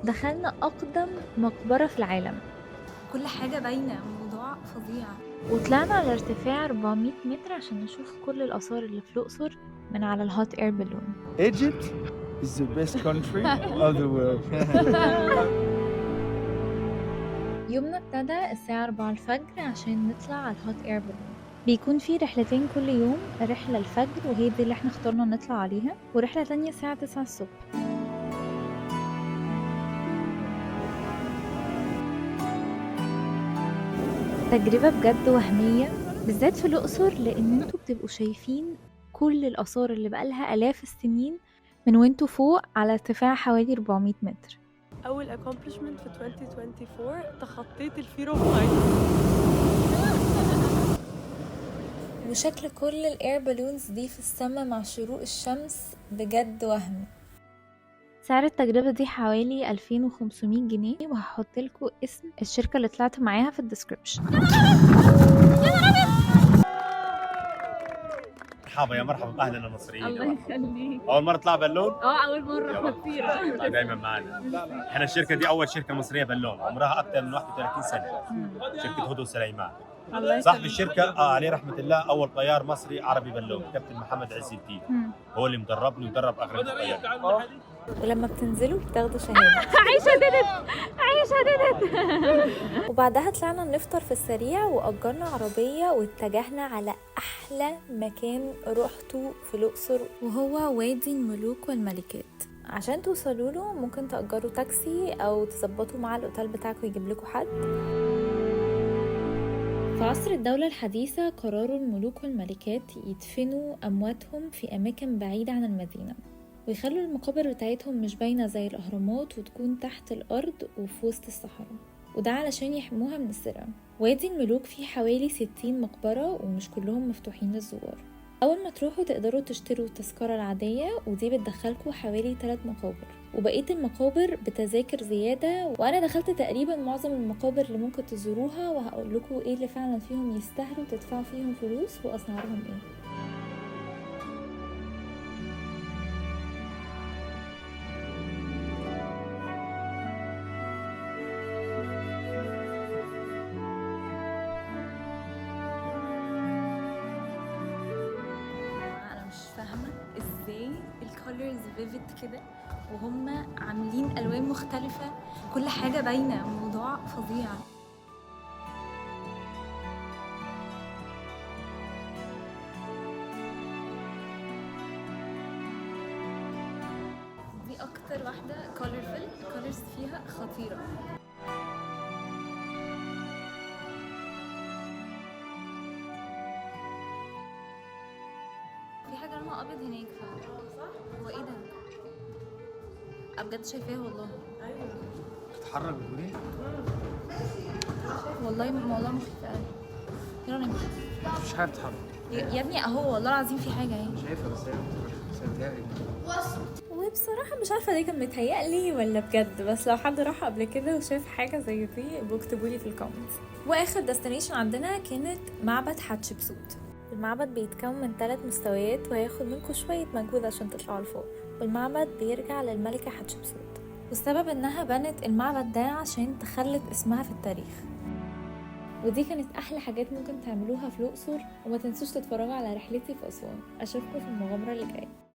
دخلنا أقدم مقبرة في العالم، كل حاجة باينة، موضوع فظيع. وطلعنا على ارتفاع 400 متر عشان نشوف كل الآثار اللي في الأقصر من على الهوت اير بالون. Egypt is the best country of the world. يومنا ابتدى الساعة 4 الفجر عشان نطلع على الهوت اير بالون. بيكون في رحلتين كل يوم، رحلة الفجر وهي دي اللي احنا اخترنا نطلع عليها، ورحلة تانية الساعة 9 الصبح. تجربة بجد وهمية، بالذات في الأقصر، لأن انتوا بتبقوا شايفين كل الآثار اللي بقالها آلاف السنين من وانتوا فوق على ارتفاع حوالي 400 متر. أول accomplishment في 2024 تخطيت الفير اوف هايت. وشكل كل الاير بالونز دي في السماء مع شروق الشمس بجد وهمي. سعر التجربة دي حوالي 2500 جنيه، وهحط لكم اسم الشركة اللي طلعت معاها في الديسكريبشن. مرحبا يا مرحبا، اهلا المصريين. الله يخليك. اول مره تطلع بالون؟ اول مرة خطيرة. دايما معنا. احنا الشركه دي اول شركه مصريه بالون، عمرها اكثر من 31 سنه. شركه هدى سليمان. صاحب الشركه عليه رحمه الله اول طيار مصري عربي بالون، كابتن محمد عز الدين. هو اللي مدربني ودرب اغلب الطيارين. ولما بتنزلوا بتاخدوا شهادة. عيشة ديدت. وبعدها طلعنا نفطر في السريع، وأجرنا عربية واتجهنا على أحلى مكان روحته في الأقصر، وهو وادي الملوك والملكات. عشان توصلوا له ممكن تأجروا تاكسي أو تظبطوا مع الأوتيل بتاعكم يجيب لكم حد. في عصر الدولة الحديثة قرروا الملوك والملكات يدفنوا أمواتهم في أماكن بعيدة عن المدينة، ويخلوا المقابر بتاعتهم مش باينة زي الأهرامات وتكون تحت الأرض وفي وسط الصحراء، وده علشان يحموها من السرقة. وادي الملوك فيه حوالي 60 مقبرة ومش كلهم مفتوحين للزوار. أول ما تروحوا تقدروا تشتروا التذكرة العادية، ودي بتدخلكوا حوالي 3 مقابر، وبقية المقابر بتذاكر زيادة. وأنا دخلت تقريبا معظم المقابر اللي ممكن تزوروها، وهقول لكم ايه اللي فعلا فيهم يستاهلوا تدفعوا فيهم فلوس وأسعارهم ايه. انا مش فاهمة ازاي الكولرز فيفيد كده، وهم عاملين الوان مختلفة، كل حاجة باينة، موضوع فظيع. دي اكتر واحدة كولرفل، الكولرز فيها خطيرة. في حاجة لونها ابيض هناك، صح؟ هو ايه ده؟ بجد شايفاه والله. تتحرك بتقولي؟ والله مخيفة قوي. يلا نمشي. مفيش حاجه بتتحرك. يا ابني اهو والله العظيم في حاجة اهي. شايفها بس هي بتتهيألي. وبصراحة مش عارفة دي كان متهيألي ولا بجد، بس لو حد راح قبل كده وشاف حاجة زي دي بكتبولي في الكومنتس. واخر ديستنيشن عندنا كانت معبد حتشبسوت. المعبد بيتكون من 3 مستويات، وهياخد منكم شوية مجهود عشان تطلعوا لفوق. والمعبد بيرجع للملكة حتشبسوت، والسبب انها بنت المعبد ده عشان تخلد اسمها في التاريخ. ودي كانت احلى حاجات ممكن تعملوها في الاقصر، وما تنسوش تتفرجوا على رحلتي في اسوان. اشوفكم في المغامرة اللي جاية.